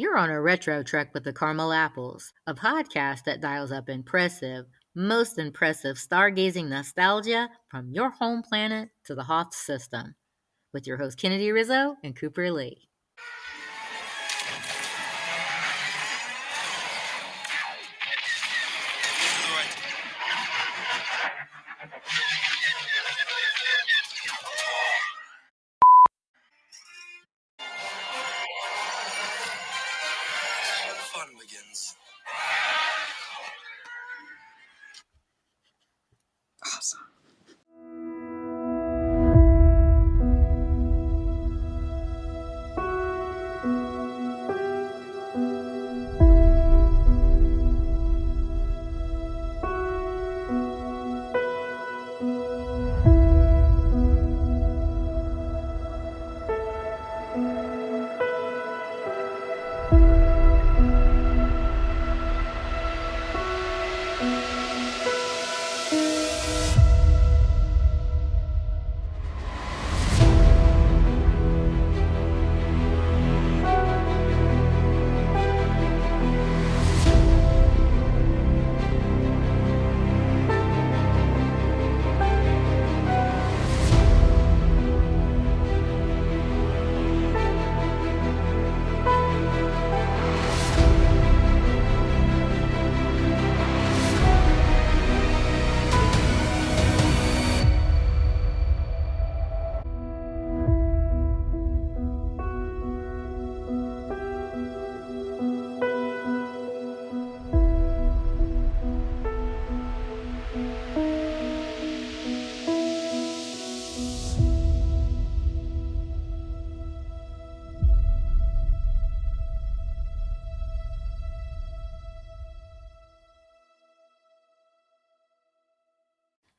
You're on a retro trek with the Caramel Apples, a podcast that dials up most impressive stargazing nostalgia from your home planet to the Hoth system, with your hosts Kennedy Rizzo and Cooper Lee. Fun begins. Awesome.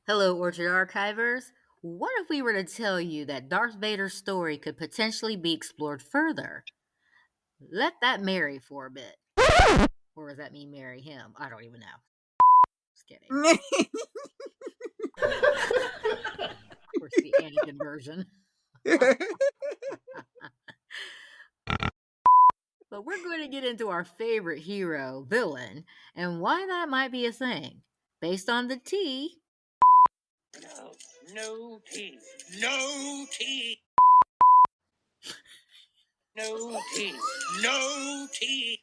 Hello, Orchard Archivers. What if we were to tell you that Darth Vader's story could potentially be explored further? Let that marry for a bit. Or does that mean marry him? I don't even know. Just kidding. Of course, the Anakin version. But we're going to get into our favorite hero, villain, and why that might be a thing. Based on the tea. No tea. No tea. No tea. No tea.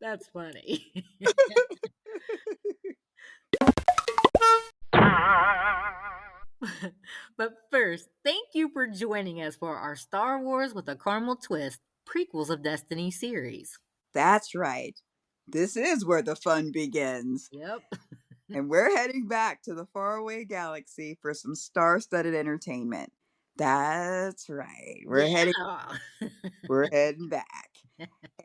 That's funny. But first, thank you for joining us for our Star Wars with a Caramel Twist Prequels of Destiny series. That's right. This is where the fun begins. Yep. And we're heading back to the faraway galaxy for some star-studded entertainment. That's right. We're heading back.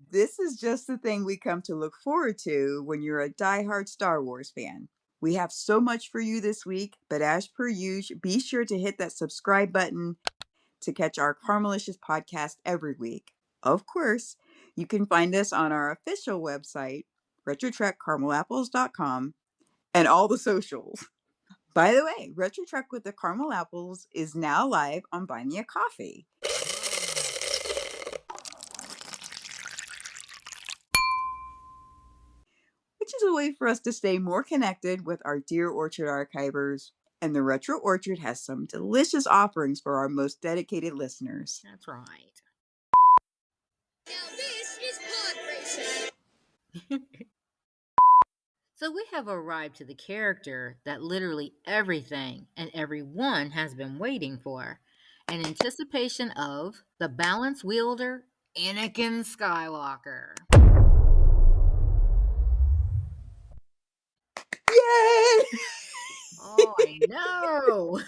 This is just the thing we come to look forward to when you're a diehard Star Wars fan. We have so much for you this week, but as per usual, be sure to hit that subscribe button to catch our Caramelicious podcast every week. Of course, you can find us on our official website, retrotrekcaramelapples.com, and all the socials. By the way, Retro Trek with the Caramel Apples is now live on Buy Me a Coffee. Which is a way for us to stay more connected with our dear Orchard Archivers. And the Retro Orchard has some delicious offerings for our most dedicated listeners. That's right. Now this is pod racing. So we have arrived to the character that literally everything and everyone has been waiting for, in anticipation of the balance wielder, Anakin Skywalker. Yay! Oh, I know.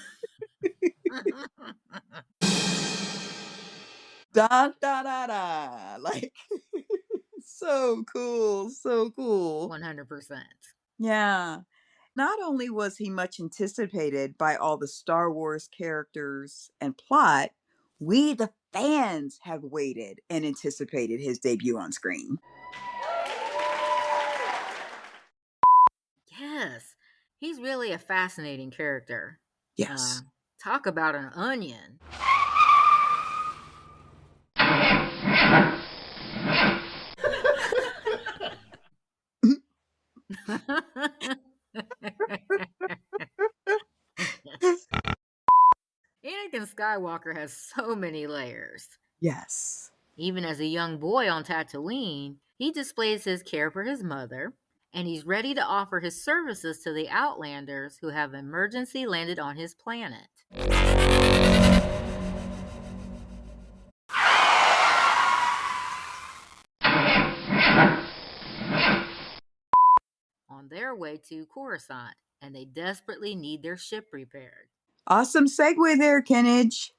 Da da da da. Like, so cool. So cool. 100%. Yeah. Not only was he much anticipated by all the Star Wars characters and plot, we, the fans, have waited and anticipated his debut on screen. Yes. He's really a fascinating character. Uh, Yes. Talk about an onion. Anakin Skywalker has so many layers. Yes. Even as a young boy on Tatooine, he displays his care for his mother, and he's ready to offer his services to the Outlanders who have emergency landed on his planet. On their way to Coruscant, and they desperately need their ship repaired. Awesome segue there, Kennage.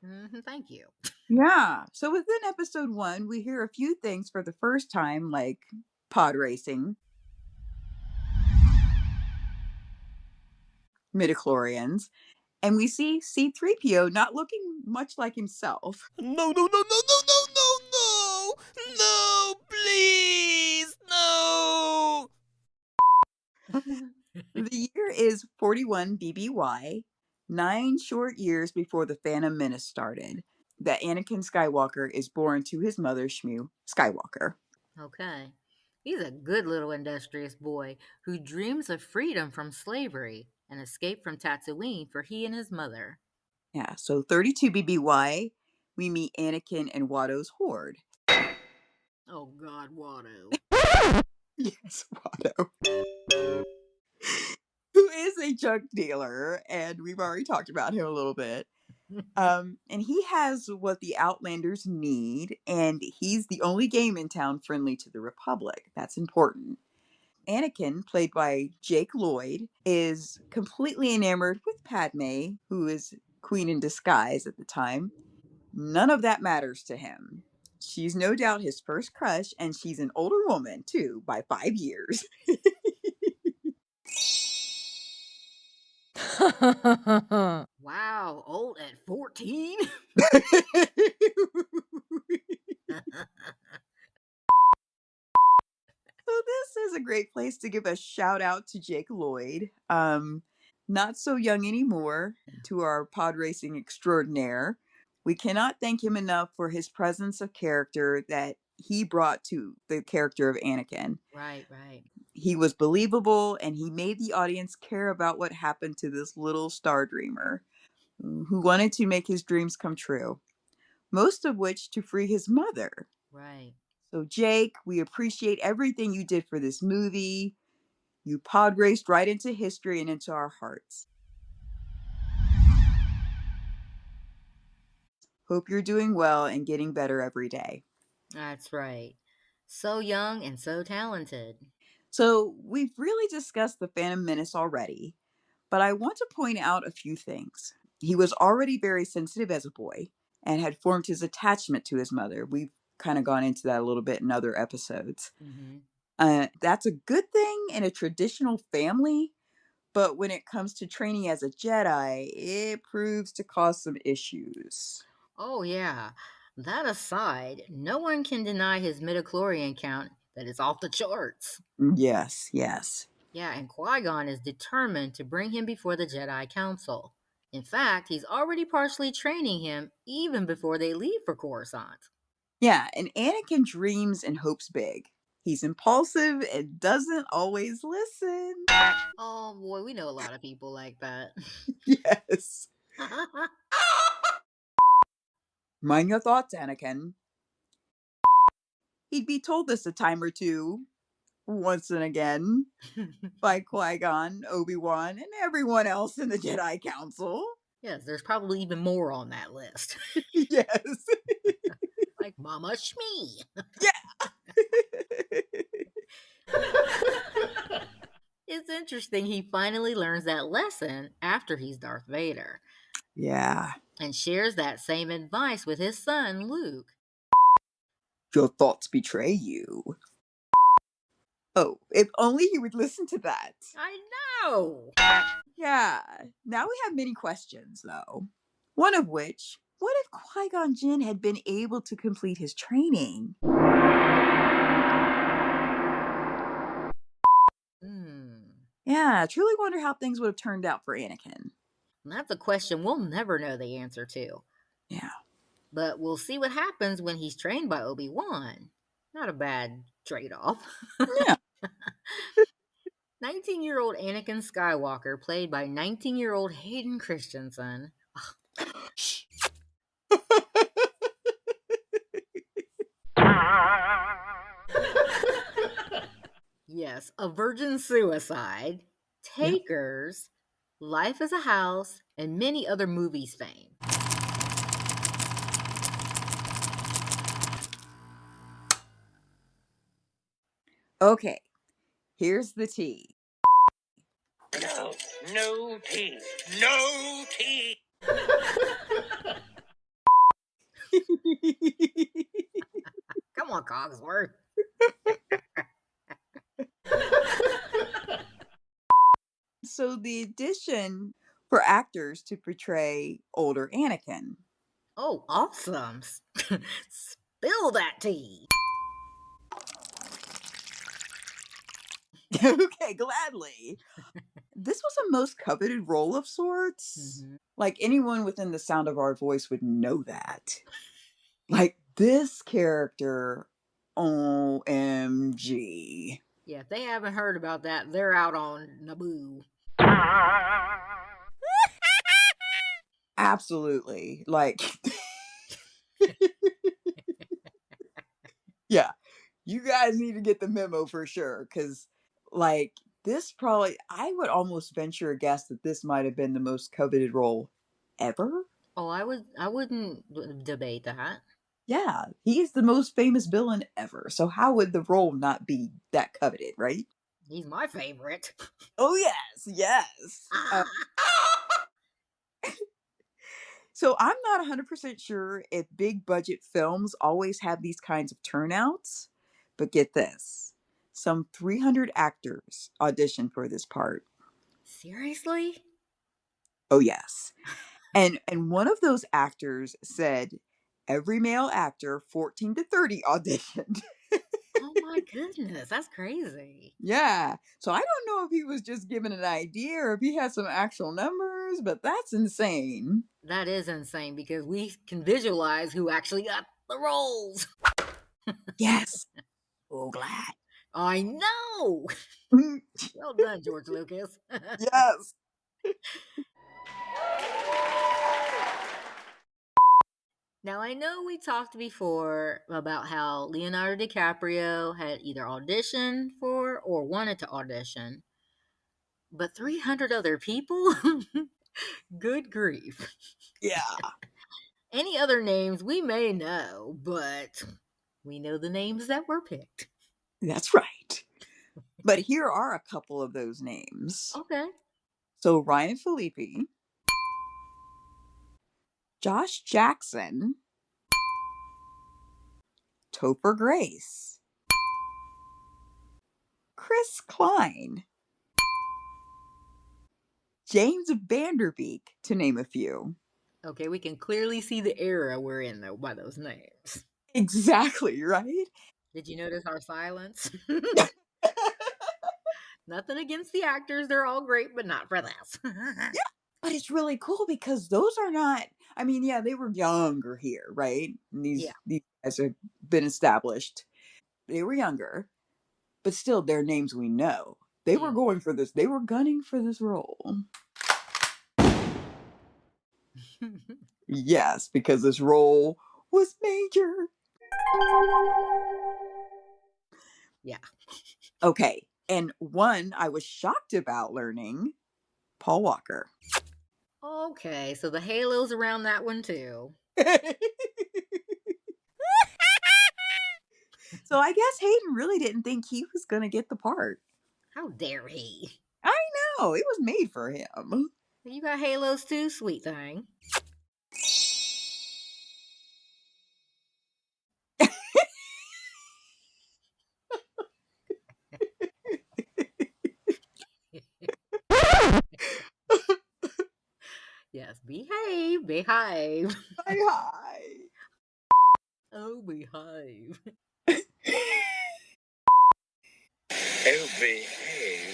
Thank you. Yeah. So within episode 1, we hear a few things for the first time, like pod racing, midichlorians, and we see C3PO not looking much like himself. No, no, no, no, no, no, no, no! No, please! No! The year is 41 BBY, 9 short years before the Phantom Menace started, that Anakin Skywalker is born to his mother, Shmu Skywalker. Okay. He's a good little industrious boy who dreams of freedom from slavery and escape from Tatooine for he and his mother. Yeah, so 32 BBY, we meet Anakin and Watto's horde. Oh God, Watto. Yes, Watto. Who is a junk dealer, and we've already talked about him a little bit. And he has what the Outlanders need, and he's the only game in town friendly to the Republic. That's important. Anakin, played by Jake Lloyd, is completely enamored with Padme, who is queen in disguise at the time. None of that matters to him. She's no doubt his first crush, and she's an older woman, too, by 5 years. Wow, old at 14? So this is a great place to give a shout out to Jake Lloyd. Not so young anymore, to our pod racing extraordinaire. We cannot thank him enough for his presence of character that he brought to the character of Anakin. Right, right. He was believable, and he made the audience care about what happened to this little star dreamer who wanted to make his dreams come true, most of which to free his mother. Right. So, Jake, we appreciate everything you did for this movie. You pod raced right into history and into our hearts. Hope you're doing well and getting better every day. That's right. So young and so talented. So, we've really discussed the Phantom Menace already, but I want to point out a few things. He was already very sensitive as a boy and had formed his attachment to his mother. We've kind of gone into that a little bit in other episodes. Mm-hmm. That's a good thing in a traditional family, but when it comes to training as a Jedi, it proves to cause some issues. Oh, yeah. That aside, no one can deny his midichlorian count that is off the charts. Yes, yes. Yeah, and Qui-Gon is determined to bring him before the Jedi Council. In fact, he's already partially training him even before they leave for Coruscant. Yeah, and Anakin dreams and hopes big. He's impulsive and doesn't always listen. Oh boy, we know a lot of people like that. Yes. Mind your thoughts, Anakin. He'd be told this a time or two, once and again, by Qui-Gon, Obi-Wan, and everyone else in the Jedi Council. Yes, there's probably even more on that list. Yes. Like Mama Shmi. Yeah. It's interesting he finally learns that lesson after he's Darth Vader Yeah. and shares that same advice with his son, Luke. Your thoughts betray you. Oh, if only he would listen to that. I know! Yeah. Now we have many questions, though. One of which, what if Qui-Gon Jinn had been able to complete his training? Hmm. Yeah, I truly wonder how things would have turned out for Anakin. And that's a question we'll never know the answer to. Yeah. But we'll see what happens when he's trained by Obi-Wan. Not a bad trade off. Yeah. 19-year-old Anakin Skywalker, played by 19-year-old Hayden Christensen. Yes, A Virgin Suicide, Yep. Takers, Life as a House, and many other movies fame. Okay, here's the tea. No, no tea. No tea. Come on, Cogsworth. So the audition for actors to portray older Anakin. Oh, awesome. Spill that tea. Okay, gladly. This was a most coveted role of sorts. Mm-hmm. Like anyone within the sound of our voice would know that. Like this character, OMG. Yeah, if they haven't heard about that, they're out on Naboo. Absolutely. Like, yeah, you guys need to get the memo for sure. Cause, like, this probably, I would almost venture a guess that this might have been the most coveted role ever. Oh, I wouldn't debate that. Yeah, he's the most famous villain ever. So, how would the role not be that coveted, right? He's my favorite. Oh, yes, yes. Ah. So I'm not 100% sure if big budget films always have these kinds of turnouts, but get this. Some 300 actors auditioned for this part. Seriously? Oh yes. And one of those actors said every male actor 14 to 30 auditioned. Oh my goodness, that's crazy. Yeah. So I don't know if he was just giving an idea or if he had some actual numbers, but that's insane. That is insane because we can visualize who actually got the roles. Yes. Oh glad. I know. Well done, George Lucas. Yes. Now, I know we talked before about how Leonardo DiCaprio had either auditioned for or wanted to audition, but 300 other people? Good grief. Yeah. Any other names we may know, but we know the names that were picked. That's right. But here are a couple of those names. Okay. So Ryan Phillippe, Josh Jackson, Topher Grace, Chris Klein, James Vanderbeek, to name a few. Okay, we can clearly see the era we're in, though, by those names. Exactly, right? Did you notice our silence? Nothing against the actors, they're all great, but not for this. Yeah, but it's really cool because those are not, I mean, yeah, they were younger here, right? And Yeah. these guys have been established. They were younger, but still their names we know. They were Yeah. going for this. They were gunning for this role. Yes, because this role was major. Yeah. Okay, and one I was shocked about learning, Paul Walker. Okay, so the halo's around that one too. So I guess Hayden really didn't think he was going to get the part. How dare he? I know, it was made for him. You got halos too, sweet thing. Yes, behave, behave. Hi, hi. Oh, behave. Oh, behave.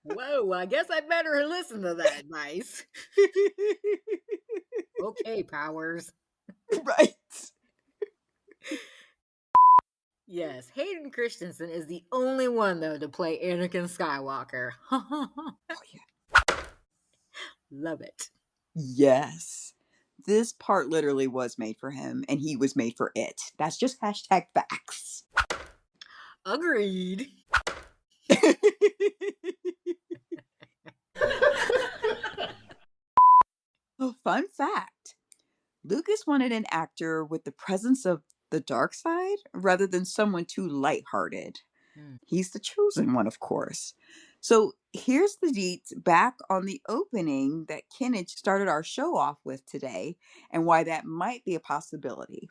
Whoa, I guess I better listen to that advice. Okay, Powers. Right. Yes, Hayden Christensen is the only one, though, to play Anakin Skywalker. Oh, yeah. Love it. Yes. This part literally was made for him, and he was made for it. That's just hashtag facts. Agreed. Oh, fun fact, Lucas wanted an actor with the presence of the dark side rather than someone too lighthearted. Hmm. He's the chosen one, of course. So here's the deets back on the opening that Kenneth started our show off with today and why that might be a possibility.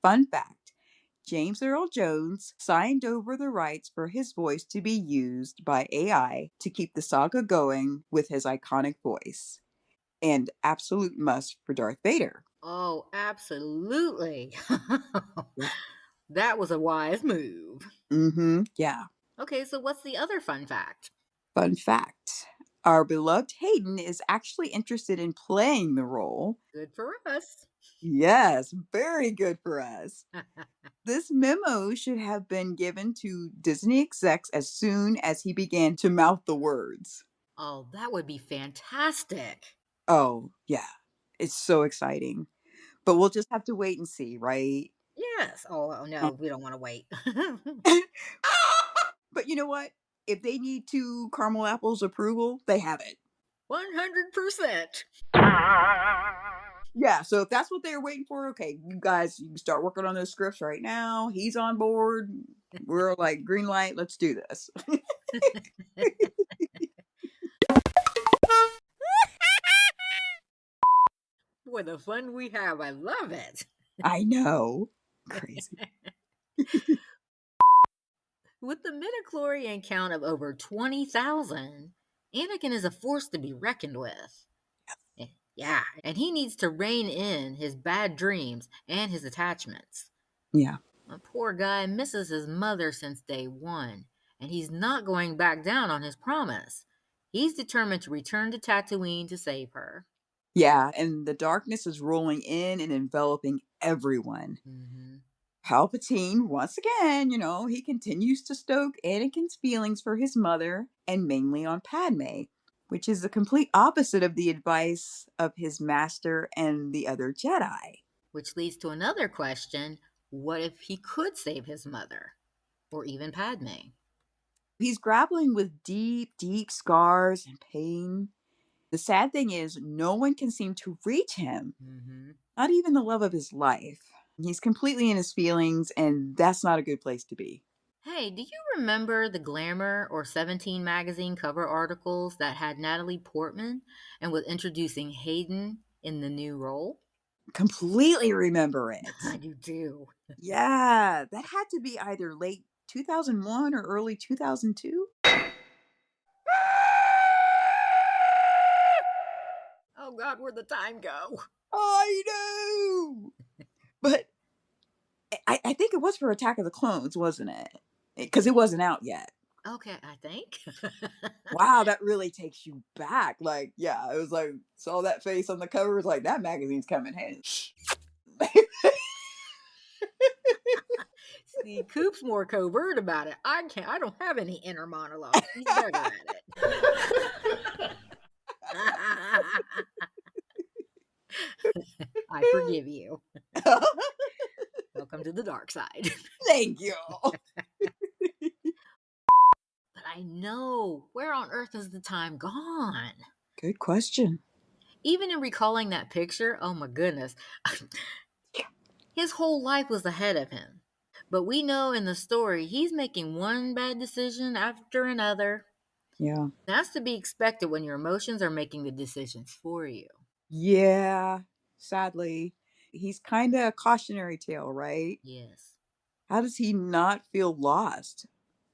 Fun fact, James Earl Jones signed over the rights for his voice to be used by AI to keep the saga going with his iconic voice. And absolute must for Darth Vader. Oh, absolutely. Yeah. That was a wise move. Mm-hmm. Yeah. Okay, so what's the other fun fact? Fun fact. Our beloved Hayden is actually interested in playing the role. Good for us. Yes, very good for us. This memo should have been given to Disney execs as soon as he began to mouth the words. Oh, that would be fantastic. Oh, yeah. It's so exciting. But we'll just have to wait and see, right? Yes. Oh, no, we don't want to wait. But you know what? If they need to caramel apples approval, they have it. 100%. Yeah, so if that's what they're waiting for, okay, you guys, you can start working on those scripts right now. He's on board. We're like, green light, let's do this. Boy, the fun we have. I love it. I know. Crazy. With the midichlorian count of over 20,000, Anakin is a force to be reckoned with. Yeah, and he needs to rein in his bad dreams and his attachments. Yeah. The poor guy misses his mother since day one, and he's not going back down on his promise. He's determined to return to Tatooine to save her. Yeah, and the darkness is rolling in and enveloping everyone. Mm-hmm. Palpatine, once again, he continues to stoke Anakin's feelings for his mother and mainly on Padme, which is the complete opposite of the advice of his master and the other Jedi. Which leads to another question: what if he could save his mother? Or even Padme? He's grappling with deep, deep scars and pain. The sad thing is, no one can seem to reach him, Mm-hmm. not even the love of his life. He's completely in his feelings, and that's not a good place to be. Hey, do you remember the Glamour or 17 magazine cover articles that had Natalie Portman and was introducing Hayden in the new role? Completely remember I it. do too. Yeah, that had to be either late 2001 or early 2002. Oh God, where'd the time go? I know. But I think it was for Attack of the Clones, wasn't it? Because it wasn't out yet. Okay, I think. Wow, that really takes you back. Like, yeah, it was like, saw that face on the cover, it was like, that magazine's coming in. See, Coop's more covert about it. I don't have any inner monologue. He's better at it. I forgive you. Welcome to the dark side. Thank you. But I know, where on earth is the time gone? Good question. Even in recalling that picture, oh my goodness, his whole life was ahead of him. But we know in the story he's making one bad decision after another. Yeah. That's to be expected when your emotions are making the decisions for you. Yeah, sadly. He's kind of a cautionary tale, right? Yes. How does he not feel lost?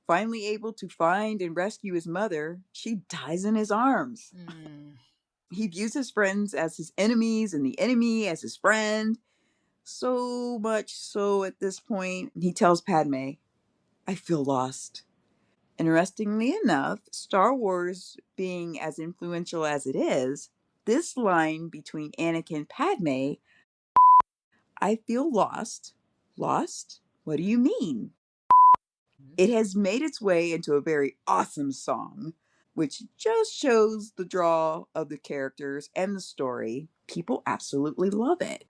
Finally able to find and rescue his mother, she dies in his arms. Mm. He views his friends as his enemies and the enemy as his friend. So much so at this point, he tells Padme, I feel lost. Interestingly enough, Star Wars being as influential as it is, this line between Anakin and Padme, I feel lost. Lost? What do you mean? It has made its way into a very awesome song, which just shows the draw of the characters and the story. People absolutely love it.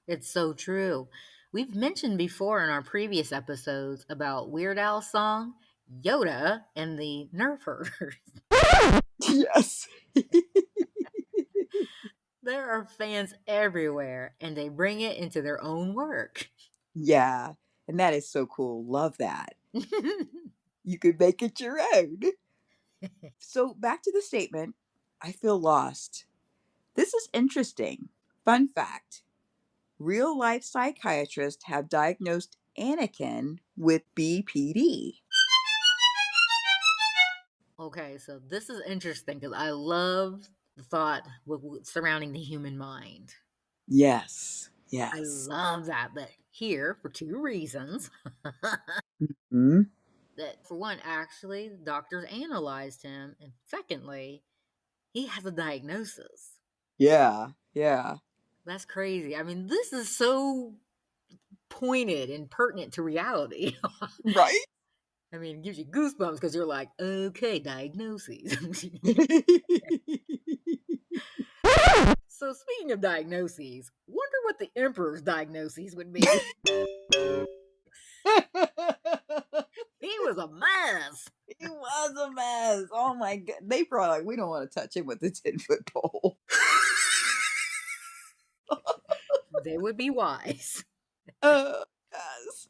It's so true. We've mentioned before in our previous episodes about Weird Al's song, Yoda and the Nerf Herders. Yes. There are fans everywhere, and they bring it into their own work. Yeah. And that is so cool. Love that. You could make it your own. So back to the statement, I feel lost. This is interesting. Fun fact, real life psychiatrists have diagnosed Anakin with BPD. Okay, so this is interesting because I love the thought surrounding the human mind. Yes. I Yes. love that, but here for two reasons. Hmm. That, for one, actually, the doctors analyzed him, and secondly, he has a diagnosis. Yeah. Yeah. That's crazy. I mean, this is so pointed and pertinent to reality. Right? I mean, it gives you goosebumps because you're like, okay, diagnoses. So, speaking of diagnoses, wonder what the emperor's diagnoses would be. He was a mess. He was a mess. Oh my god. They probably like, we don't want to touch him with a 10-foot pole. They would be wise. Yes.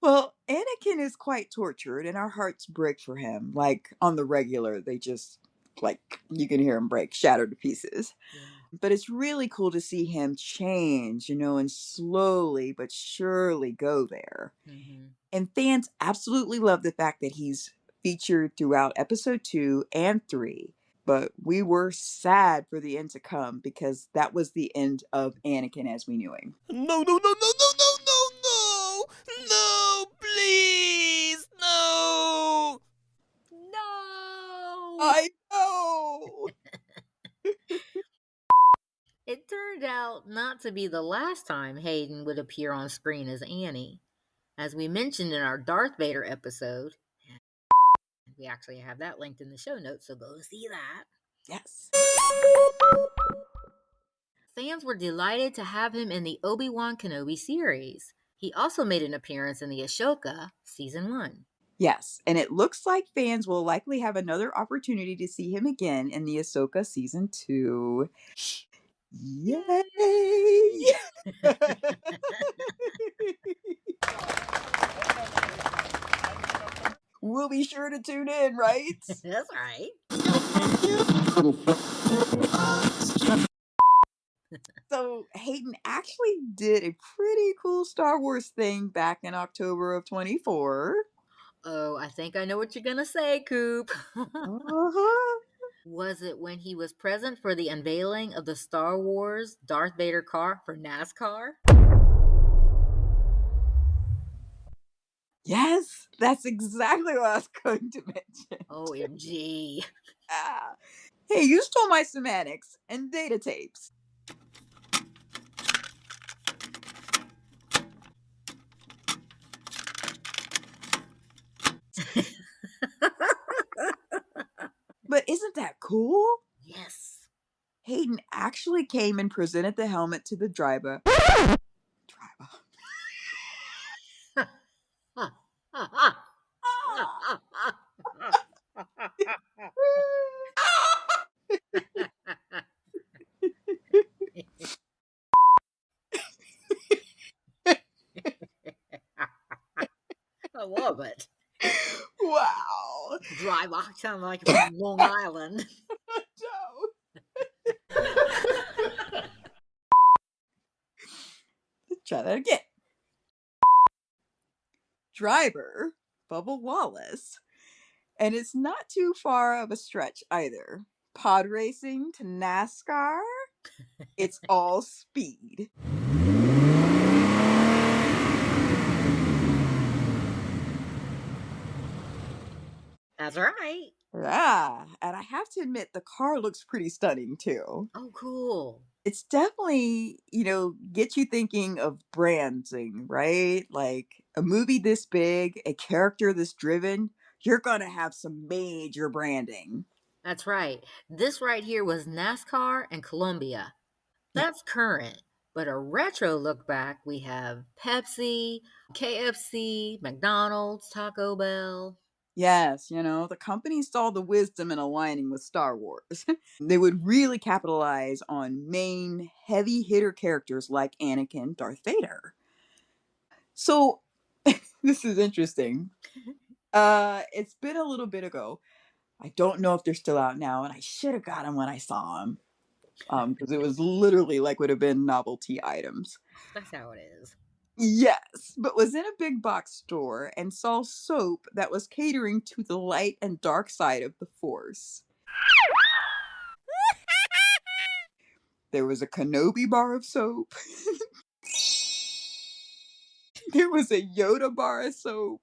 Well, Anakin is quite tortured and our hearts break for him. Like on the regular, they just like you can hear him break, shatter to pieces. Yeah. But it's really cool to see him change, and slowly but surely go there. Mm-hmm. And fans absolutely love the fact that he's featured throughout episode 2 and 3. But we were sad for the end to come because that was the end of Anakin as we knew him. No, no, no, no, no, no, no, no! No, please! No! No! I know! It turned out not to be the last time Hayden would appear on screen as Annie. As we mentioned in our Darth Vader episode, we actually have that linked in the show notes, so go see that. Yes. Fans were delighted to have him in the Obi-Wan Kenobi series. He also made an appearance in the Ashoka season 1. Yes. And it looks like fans will likely have another opportunity to see him again in the Ahsoka season 2. Shh. Yay! We'll be sure to tune in, right? That's right. So Hayden actually did a pretty cool Star Wars thing back in October of 24. Oh, I think I know what you're going to say, Coop. Uh-huh. Was it when he was present for the unveiling of the Star Wars Darth Vader car for NASCAR? Yes, that's exactly what I was going to mention. OMG. Ah. Hey, you stole my semantics and data tapes. But isn't that cool? Yes. Hayden actually came and presented the helmet to the driver. Driver. I love it. Wow. Drive, I sound like you're from Long Island. No. try that again. Driver, Bubba Wallace. And it's not too far of a stretch either. Pod racing to NASCAR, it's all speed. That's right. Yeah, and I have to admit, the car looks pretty stunning too. Oh, cool. It's definitely, get you thinking of branding, right? Like a movie this big, a character this driven, you're going to have some major branding. That's right. This right here was NASCAR and Columbia. Yeah. That's current. But a retro look back, we have Pepsi, KFC, McDonald's, Taco Bell. Yes, the company saw the wisdom in aligning with Star Wars. They would really capitalize on main heavy hitter characters like Anakin, Darth Vader. So, this is interesting. It's been a little bit ago. I don't know if they're still out now, and I should have got them when I saw them. Because it was literally like would have been novelty items. That's how it is. Yes, but was in a big box store and saw soap that was catering to the light and dark side of the Force. There was a Kenobi bar of soap. There was a Yoda bar of soap.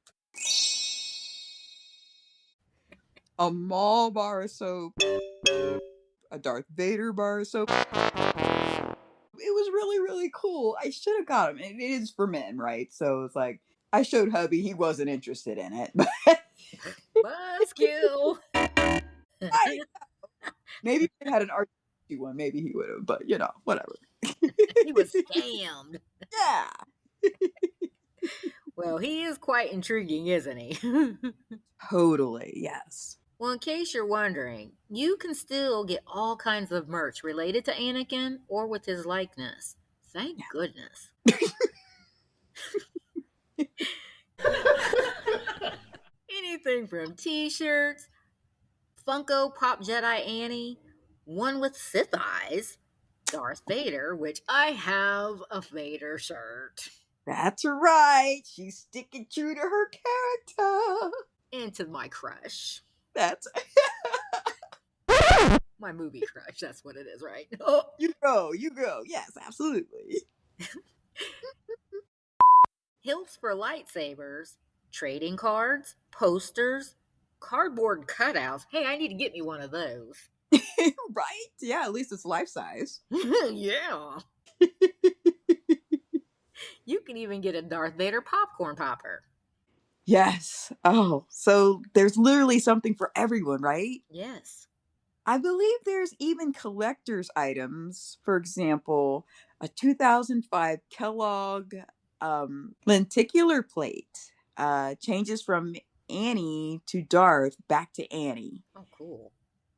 A Maul bar of soap. A Darth Vader bar of soap. It was really, really cool. I should have got him. It is for men, right? So it's like, I showed hubby. He wasn't interested in it. But Buzzkill. I, maybe if they had an R2 one, maybe he would have. But, whatever. He was scammed. Yeah. Well, he is quite intriguing, isn't he? Totally. Yes. Well, in case you're wondering, you can still get all kinds of merch related to Anakin or with his likeness. Thank goodness. Anything from t shirts, Funko Pop Jedi Annie, one with Sith eyes, Darth Vader, which I have a Vader shirt, That's right. She's sticking true to her character. and to my crush. That's My movie crush, that's what it is, right? Oh. you go, you go. Yes, absolutely. Hilts for lightsabers, trading cards, posters, cardboard cutouts. Hey, I need to get me one of those. Right? Yeah, at least it's life size. Yeah. You can even get a Darth Vader popcorn popper. Yes. Oh, so there's literally something for everyone, right? Yes. I believe there's even collector's items. For example, a 2005 Kellogg lenticular plate changes from Annie to Darth back to Annie. Oh, cool.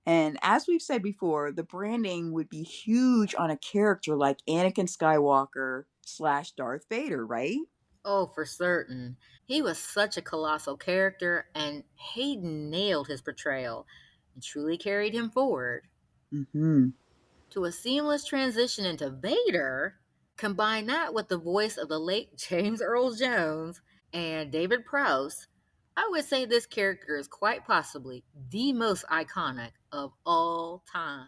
And as we've said before, the branding would be huge on a character like Anakin Skywalker slash Darth Vader, right? Oh, for certain. He was such a colossal character, and Hayden nailed his portrayal and truly carried him forward. Mm-hmm. To a seamless transition into Vader, combine that with the voice of the late James Earl Jones and David Prowse, I would say this character is quite possibly the most iconic of all time.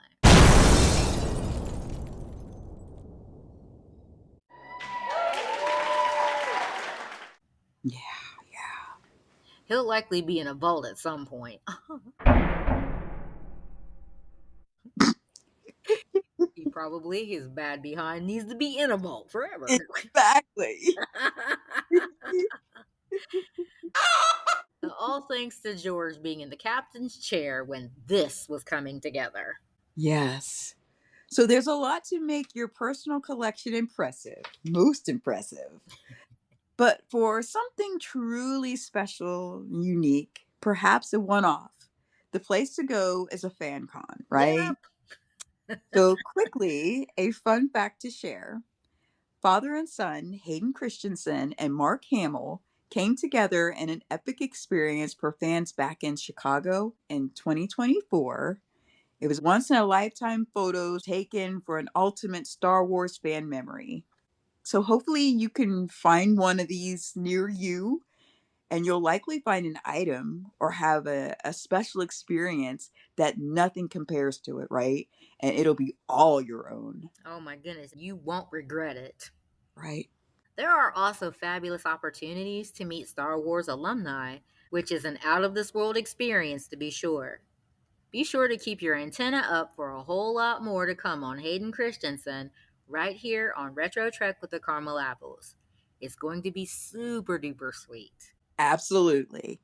Yeah, yeah. He'll likely be in a vault at some point. He probably, his bad behind, needs to be in a vault forever. Exactly. All thanks to George being in the captain's chair when this was coming together. Yes. So there's a lot to make your personal collection impressive, most impressive. But for something truly special, unique, perhaps a one off, the place to go is a fan con, right? Yep. So, quickly, a fun fact to share: father and son, Hayden Christensen and Mark Hamill, came together in an epic experience for fans back in Chicago in 2024. It was once in a lifetime photos taken for an ultimate Star Wars fan memory. So hopefully you can find one of these near you, and you'll likely find an item or have a special experience that nothing compares to it, right? And it'll be all your own, Oh my goodness, you won't regret it. right? There are also fabulous opportunities to meet Star Wars alumni, which is an out of this world experience to be sure. Be sure to keep your antenna up for a whole lot more to come on Hayden Christensen right here on Retro Trek with the Caramel Apples. It's going to be super duper sweet. Absolutely.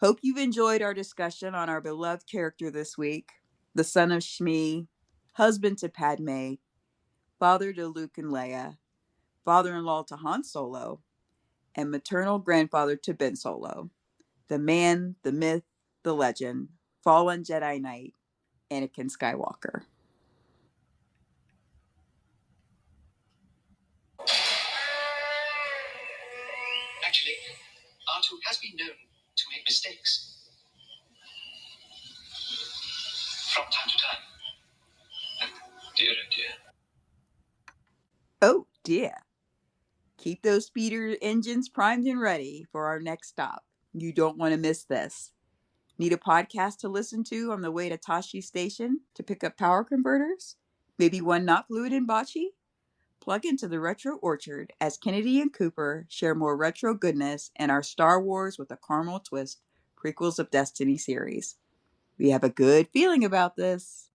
Hope you've enjoyed our discussion on our beloved character this week, the son of Shmi, husband to Padme, father to Luke and Leia, father-in-law to Han Solo, and maternal grandfather to Ben Solo. The man, the myth, the legend, fallen Jedi Knight, Anakin Skywalker. Actually, R2 has been known to make mistakes from time to time. And dear, oh dear. Oh dear. Keep those speeder engines primed and ready for our next stop. You don't want to miss this. Need a podcast to listen to on the way to Tashi Station to pick up power converters? Maybe one not fluid in bocce? Plug into the Retro Orchard as Kennedy and Cooper share more retro goodness in our Star Wars with a Caramel Twist Prequels of Destiny series. We have a good feeling about this.